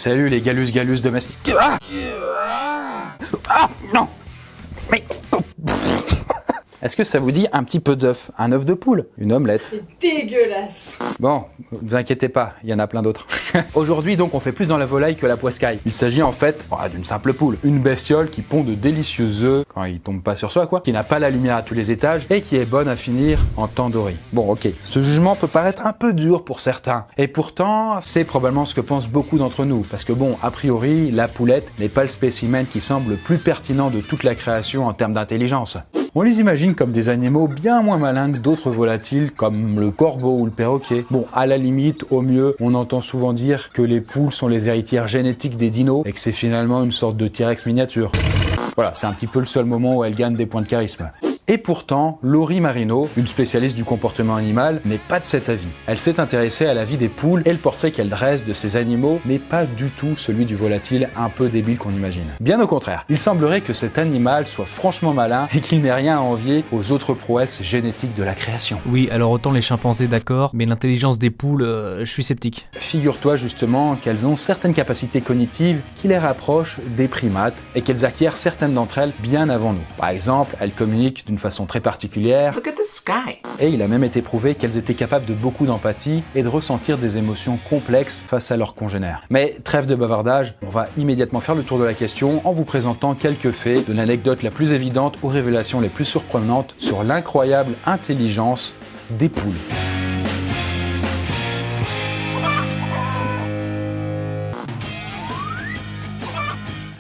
Salut les gallus domestiques. Non. Mais... Est-ce que ça vous dit un petit peu d'œuf? Un œuf de poule? Une omelette? C'est dégueulasse. Bon, vous inquiétez pas, il y en a plein d'autres. Aujourd'hui donc on fait plus dans la volaille que la poiscaille. Il s'agit en fait d'une simple poule. Une bestiole qui pond de délicieux œufs, quand ils tombent pas sur soi quoi, qui n'a pas la lumière à tous les étages et qui est bonne à finir en tandoori. Bon ok, ce jugement peut paraître un peu dur pour certains. Et pourtant, c'est probablement ce que pensent beaucoup d'entre nous. Parce que bon, a priori, la poulette n'est pas le spécimen qui semble le plus pertinent de toute la création en termes d'intelligence. On les imagine comme des animaux bien moins malins que d'autres volatiles comme le corbeau ou le perroquet. Bon, à la limite, au mieux, on entend souvent dire que les poules sont les héritières génétiques des dinos et que c'est finalement une sorte de T-Rex miniature. Voilà, c'est un petit peu le seul moment où elles gagnent des points de charisme. Et pourtant, Laurie Marino, une spécialiste du comportement animal, n'est pas de cet avis. Elle s'est intéressée à la vie des poules et le portrait qu'elle dresse de ces animaux n'est pas du tout celui du volatile un peu débile qu'on imagine. Bien au contraire, il semblerait que cet animal soit franchement malin et qu'il n'ait rien à envier aux autres prouesses génétiques de la création. Oui, alors autant les chimpanzés d'accord, mais l'intelligence des poules, je suis sceptique. Figure-toi justement qu'elles ont certaines capacités cognitives qui les rapprochent des primates et qu'elles acquièrent certaines d'entre elles bien avant nous. Par exemple, elles communiquent d'une façon très particulière. Look at the sky. Et il a même été prouvé qu'elles étaient capables de beaucoup d'empathie et de ressentir des émotions complexes face à leurs congénères. Mais trêve de bavardage, on va immédiatement faire le tour de la question en vous présentant quelques faits, de l'anecdote la plus évidente aux révélations les plus surprenantes sur l'incroyable intelligence des poules.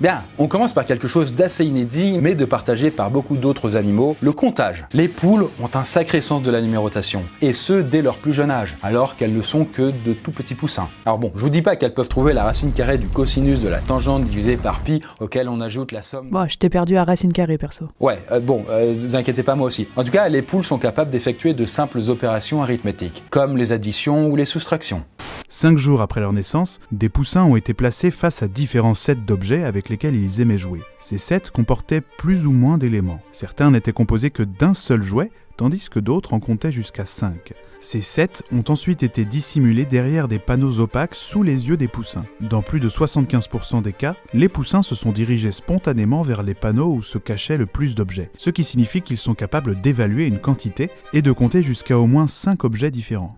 Bien, on commence par quelque chose d'assez inédit, mais de partagé par beaucoup d'autres animaux, le comptage. Les poules ont un sacré sens de la numérotation, et ce, dès leur plus jeune âge, alors qu'elles ne sont que de tout petits poussins. Alors bon, je vous dis pas qu'elles peuvent trouver la racine carrée du cosinus de la tangente divisée par pi, auquel on ajoute la somme... Bon, je t'ai perdu à racine carrée, perso. Ouais, vous inquiétez pas, moi aussi. En tout cas, les poules sont capables d'effectuer de simples opérations arithmétiques, comme les additions ou les soustractions. 5 jours après leur naissance, des poussins ont été placés face à différents sets d'objets avec lesquels ils aimaient jouer. Ces sets comportaient plus ou moins d'éléments. Certains n'étaient composés que d'un seul jouet, tandis que d'autres en comptaient jusqu'à 5. Ces sets ont ensuite été dissimulés derrière des panneaux opaques sous les yeux des poussins. Dans plus de 75% des cas, les poussins se sont dirigés spontanément vers les panneaux où se cachait le plus d'objets, ce qui signifie qu'ils sont capables d'évaluer une quantité et de compter jusqu'à au moins 5 objets différents.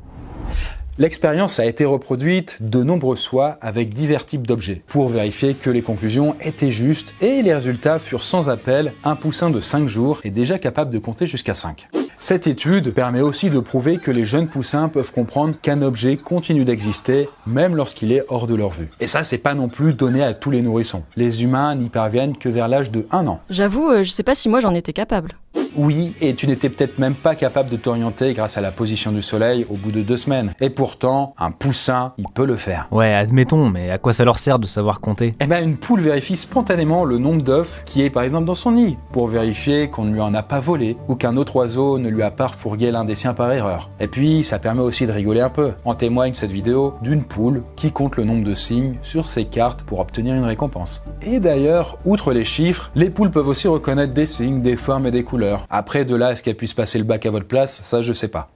L'expérience a été reproduite de nombreuses fois avec divers types d'objets pour vérifier que les conclusions étaient justes et les résultats furent sans appel. Un poussin de 5 jours est déjà capable de compter jusqu'à 5. Cette étude permet aussi de prouver que les jeunes poussins peuvent comprendre qu'un objet continue d'exister même lorsqu'il est hors de leur vue. Et ça, c'est pas non plus donné à tous les nourrissons. Les humains n'y parviennent que vers l'âge de 1 an. J'avoue, je sais pas si moi j'en étais capable. Oui, et tu n'étais peut-être même pas capable de t'orienter grâce à la position du soleil au bout de 2 semaines. Et pourtant, un poussin, il peut le faire. Ouais, admettons, mais à quoi ça leur sert de savoir compter? Eh ben, une poule vérifie spontanément le nombre d'œufs qui est par exemple dans son nid, pour vérifier qu'on ne lui en a pas volé, ou qu'un autre oiseau ne lui a pas refourgué l'un des siens par erreur. Et puis, ça permet aussi de rigoler un peu. En témoigne cette vidéo d'une poule qui compte le nombre de signes sur ses cartes pour obtenir une récompense. Et d'ailleurs, outre les chiffres, les poules peuvent aussi reconnaître des signes, des formes et des couleurs. Après, de là à ce qu'elle puisse passer le bac à votre place, ça je sais pas.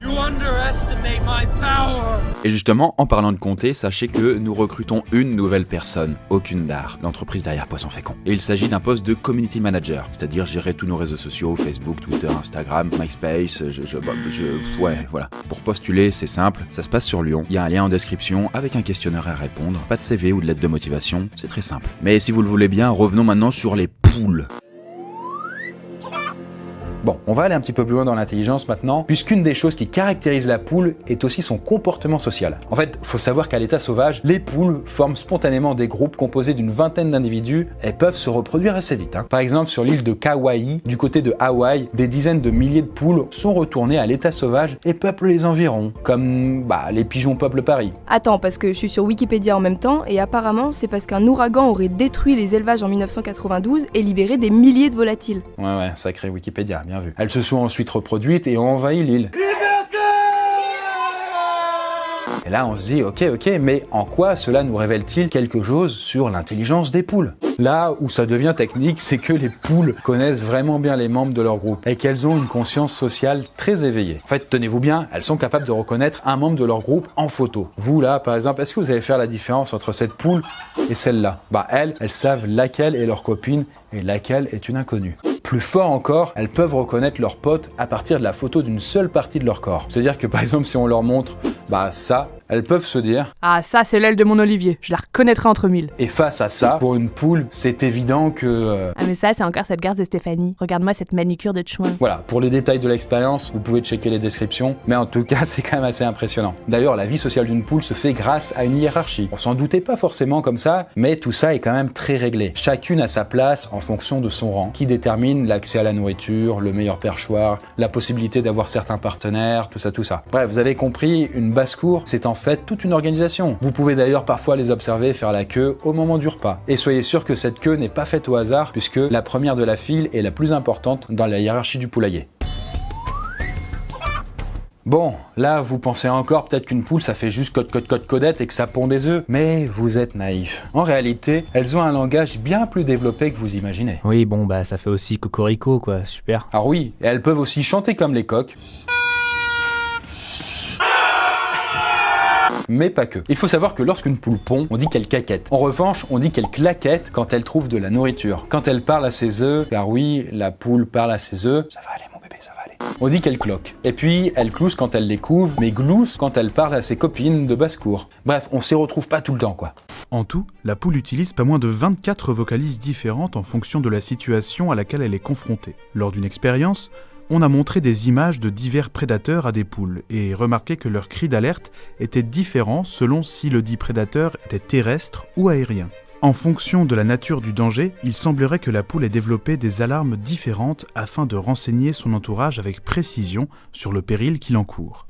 Et justement, en parlant de compter, sachez que nous recrutons une nouvelle personne, Aucune Dard, l'entreprise derrière Poisson Fécond. Et il s'agit d'un poste de community manager, c'est-à-dire gérer tous nos réseaux sociaux, Facebook, Twitter, Instagram, MySpace, ouais, voilà. Pour postuler, c'est simple, ça se passe sur Lyon, il y a un lien en description avec un questionnaire à répondre, pas de CV ou de lettre de motivation, c'est très simple. Mais si vous le voulez bien, revenons maintenant sur les poules. Bon, on va aller un petit peu plus loin dans l'intelligence maintenant, puisqu'une des choses qui caractérise la poule est aussi son comportement social. En fait, faut savoir qu'à l'état sauvage, les poules forment spontanément des groupes composés d'une vingtaine d'individus et peuvent se reproduire assez vite. Par exemple, sur l'île de Kauai, du côté de Hawaï, des dizaines de milliers de poules sont retournées à l'état sauvage et peuplent les environs, comme les pigeons peuplent Paris. Attends, parce que je suis sur Wikipédia en même temps, et apparemment c'est parce qu'un ouragan aurait détruit les élevages en 1992 et libéré des milliers de volatiles. Ouais, sacré Wikipédia, bien vu. Elles se sont ensuite reproduites et ont envahi l'île. Et là, on se dit, ok, mais en quoi cela nous révèle-t-il quelque chose sur l'intelligence des poules? Là où ça devient technique, c'est que les poules connaissent vraiment bien les membres de leur groupe et qu'elles ont une conscience sociale très éveillée. En fait, tenez-vous bien, elles sont capables de reconnaître un membre de leur groupe en photo. Vous là, par exemple, est-ce que vous allez faire la différence entre cette poule et celle-là? Elles savent laquelle est leur copine et laquelle est une inconnue. Plus fort encore, elles peuvent reconnaître leurs potes à partir de la photo d'une seule partie de leur corps. C'est-à-dire que par exemple, si on leur montre ça, elles peuvent se dire « Ah, ça c'est l'aile de mon Olivier, je la reconnaîtrai entre mille. » Et face à ça, pour une poule, c'est évident que... Ah mais ça c'est encore cette garce de Stéphanie. Regarde-moi cette manicure de chouin. Voilà, pour les détails de l'expérience, vous pouvez checker les descriptions, mais en tout cas, c'est quand même assez impressionnant. D'ailleurs, la vie sociale d'une poule se fait grâce à une hiérarchie. On s'en doutait pas forcément comme ça, mais tout ça est quand même très réglé. Chacune a sa place en fonction de son rang, qui détermine l'accès à la nourriture, le meilleur perchoir, la possibilité d'avoir certains partenaires, tout ça. Bref, vous avez compris, une basse-cour, c'est en fait toute une organisation. Vous pouvez d'ailleurs parfois les observer faire la queue au moment du repas. Et soyez sûr que cette queue n'est pas faite au hasard, puisque la première de la file est la plus importante dans la hiérarchie du poulailler. Bon, là, vous pensez encore peut-être qu'une poule, ça fait juste codette et que ça pond des œufs. Mais vous êtes naïf. En réalité, elles ont un langage bien plus développé que vous imaginez. Oui, bon, ça fait aussi cocorico, quoi, super. Alors oui, et elles peuvent aussi chanter comme les coqs. Mais pas que. Il faut savoir que lorsqu'une poule pond, on dit qu'elle caquette. En revanche, on dit qu'elle claquette quand elle trouve de la nourriture. Quand elle parle à ses œufs, car oui, la poule parle à ses œufs, ça va aller mon bébé, ça va aller. On dit qu'elle cloque. Et puis, elle clousse quand elle les couvre, mais glousse quand elle parle à ses copines de basse-cour. Bref, on s'y retrouve pas tout le temps, quoi. En tout, la poule utilise pas moins de 24 vocalises différentes en fonction de la situation à laquelle elle est confrontée. Lors d'une expérience, on a montré des images de divers prédateurs à des poules et remarqué que leurs cris d'alerte étaient différents selon si le dit prédateur était terrestre ou aérien. En fonction de la nature du danger, il semblerait que la poule ait développé des alarmes différentes afin de renseigner son entourage avec précision sur le péril qu'il encourt.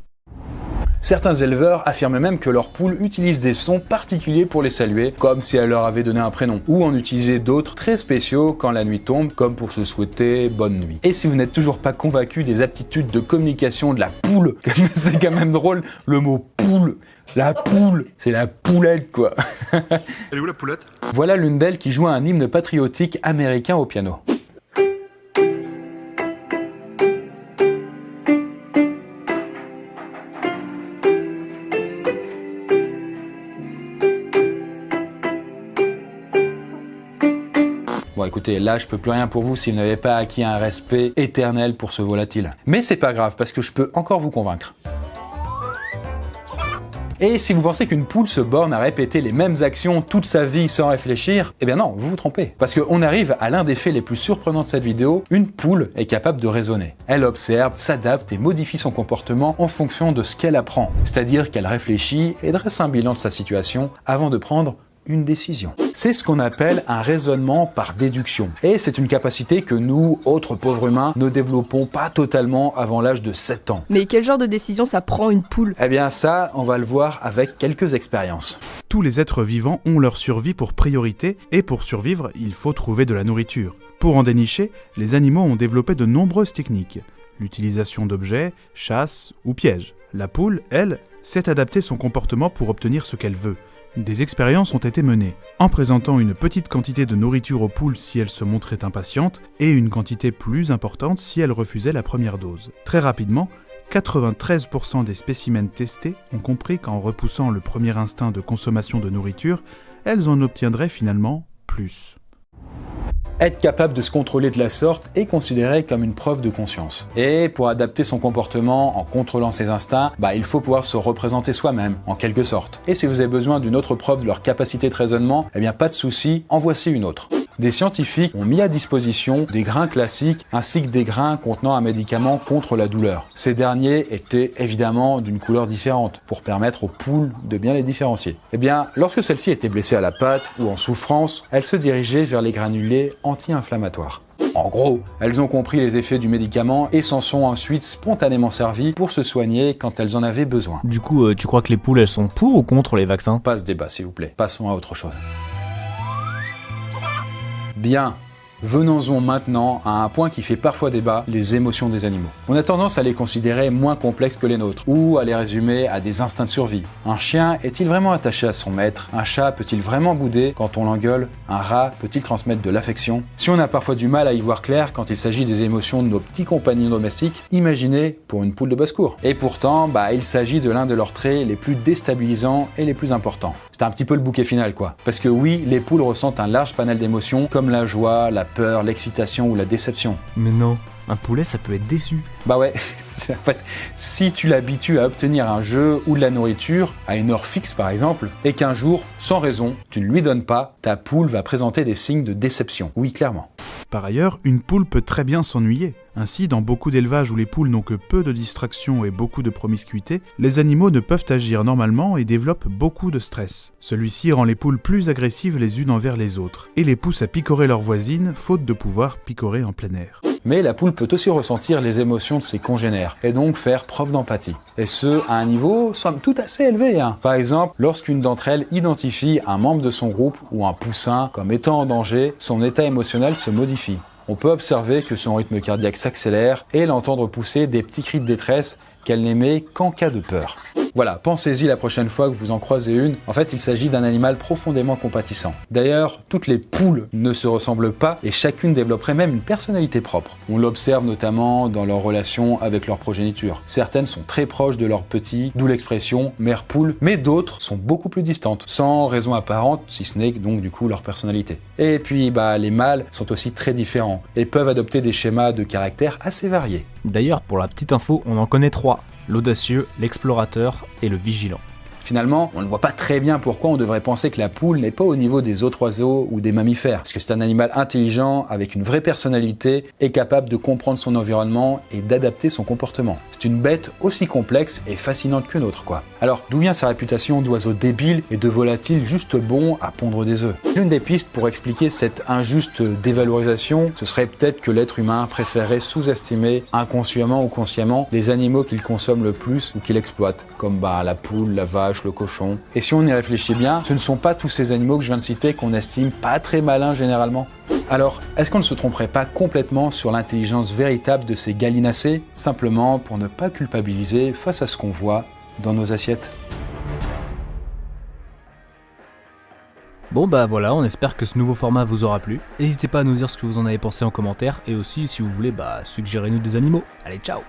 Certains éleveurs affirment même que leurs poules utilisent des sons particuliers pour les saluer, comme si elles leur avaient donné un prénom, ou en utiliser d'autres très spéciaux quand la nuit tombe, comme pour se souhaiter bonne nuit. Et si vous n'êtes toujours pas convaincu des aptitudes de communication de la poule, c'est quand même drôle, le mot poule, la poule, c'est la poulette quoi. Elle est où la poulette? Voilà l'une d'elles qui joue un hymne patriotique américain au piano. Bon écoutez, là je peux plus rien pour vous si vous n'avez pas acquis un respect éternel pour ce volatile. Mais c'est pas grave parce que je peux encore vous convaincre. Et si vous pensez qu'une poule se borne à répéter les mêmes actions toute sa vie sans réfléchir, eh bien non, vous vous trompez. Parce qu'on arrive à l'un des faits les plus surprenants de cette vidéo, une poule est capable de raisonner. Elle observe, s'adapte et modifie son comportement en fonction de ce qu'elle apprend. C'est-à-dire qu'elle réfléchit et dresse un bilan de sa situation avant de prendre une décision. C'est ce qu'on appelle un raisonnement par déduction. Et c'est une capacité que nous, autres pauvres humains, ne développons pas totalement avant l'âge de 7 ans. Mais quel genre de décision ça prend une poule? Eh bien ça, on va le voir avec quelques expériences. Tous les êtres vivants ont leur survie pour priorité et pour survivre, il faut trouver de la nourriture. Pour en dénicher, les animaux ont développé de nombreuses techniques. L'utilisation d'objets, chasse ou pièges. La poule, elle, sait adapter son comportement pour obtenir ce qu'elle veut. Des expériences ont été menées, en présentant une petite quantité de nourriture aux poules si elles se montraient impatientes, et une quantité plus importante si elles refusaient la première dose. Très rapidement, 93% des spécimens testés ont compris qu'en repoussant le premier instinct de consommation de nourriture, elles en obtiendraient finalement plus. Être capable de se contrôler de la sorte est considéré comme une preuve de conscience. Et pour adapter son comportement en contrôlant ses instincts, il faut pouvoir se représenter soi-même, en quelque sorte. Et si vous avez besoin d'une autre preuve de leur capacité de raisonnement, eh bien pas de souci, en voici une autre. Des scientifiques ont mis à disposition des grains classiques ainsi que des grains contenant un médicament contre la douleur. Ces derniers étaient évidemment d'une couleur différente pour permettre aux poules de bien les différencier. Eh bien, lorsque celles-ci étaient blessées à la patte ou en souffrance, elles se dirigeaient vers les granulés anti-inflammatoires. En gros, elles ont compris les effets du médicament et s'en sont ensuite spontanément servies pour se soigner quand elles en avaient besoin. Du coup, tu crois que les poules, elles sont pour ou contre les vaccins? Pas ce débat, s'il vous plaît. Passons à autre chose. Bien, Venons-en maintenant à un point qui fait parfois débat, les émotions des animaux. On a tendance à les considérer moins complexes que les nôtres, ou à les résumer à des instincts de survie. Un chien est-il vraiment attaché à son maître? Un chat peut-il vraiment bouder quand on l'engueule? Un rat peut-il transmettre de l'affection? Si on a parfois du mal à y voir clair quand il s'agit des émotions de nos petits compagnons domestiques, imaginez pour une poule de basse-cour. Et pourtant, il s'agit de l'un de leurs traits les plus déstabilisants et les plus importants. C'est un petit peu le bouquet final quoi. Parce que oui, les poules ressentent un large panel d'émotions comme la joie, la peur, l'excitation ou la déception. Mais non, un poulet ça peut être déçu. Bah ouais, en fait, si tu l'habitues à obtenir un jeu ou de la nourriture, à une heure fixe par exemple, et qu'un jour, sans raison, tu ne lui donnes pas, ta poule va présenter des signes de déception. Oui, clairement. Par ailleurs, une poule peut très bien s'ennuyer. Ainsi, dans beaucoup d'élevages où les poules n'ont que peu de distractions et beaucoup de promiscuité, les animaux ne peuvent agir normalement et développent beaucoup de stress. Celui-ci rend les poules plus agressives les unes envers les autres, et les pousse à picorer leurs voisines, faute de pouvoir picorer en plein air. Mais la poule peut aussi ressentir les émotions de ses congénères, et donc faire preuve d'empathie. Et ce, à un niveau, somme toute assez élevé. Par exemple, lorsqu'une d'entre elles identifie un membre de son groupe ou un poussin comme étant en danger, son état émotionnel se modifie. On peut observer que son rythme cardiaque s'accélère et l'entendre pousser des petits cris de détresse qu'elle n'émet qu'en cas de peur. Voilà, pensez-y la prochaine fois que vous en croisez une. En fait, il s'agit d'un animal profondément compatissant. D'ailleurs, toutes les poules ne se ressemblent pas et chacune développerait même une personnalité propre. On l'observe notamment dans leur relation avec leur progéniture. Certaines sont très proches de leurs petits, d'où l'expression mère poule, mais d'autres sont beaucoup plus distantes, sans raison apparente, si ce n'est donc du coup leur personnalité. Et puis, les mâles sont aussi très différents et peuvent adopter des schémas de caractère assez variés. D'ailleurs, pour la petite info, on en connaît 3. L'audacieux, l'explorateur et le vigilant. Finalement, on ne voit pas très bien pourquoi on devrait penser que la poule n'est pas au niveau des autres oiseaux ou des mammifères, parce que c'est un animal intelligent, avec une vraie personnalité, et capable de comprendre son environnement et d'adapter son comportement. C'est une bête aussi complexe et fascinante qu'une autre, quoi. Alors, d'où vient sa réputation d'oiseau débile et de volatile juste bon à pondre des œufs? L'une des pistes pour expliquer cette injuste dévalorisation, ce serait peut-être que l'être humain préférerait sous-estimer, inconsciemment ou consciemment, les animaux qu'il consomme le plus ou qu'il exploite, comme la poule, la vache, le cochon. Et si on y réfléchit bien, ce ne sont pas tous ces animaux que je viens de citer qu'on estime pas très malins généralement. Alors, est-ce qu'on ne se tromperait pas complètement sur l'intelligence véritable de ces gallinacés, simplement pour ne pas culpabiliser face à ce qu'on voit dans nos assiettes? Bon voilà, on espère que ce nouveau format vous aura plu. N'hésitez pas à nous dire ce que vous en avez pensé en commentaire, et aussi si vous voulez suggérez-nous des animaux. Allez, ciao!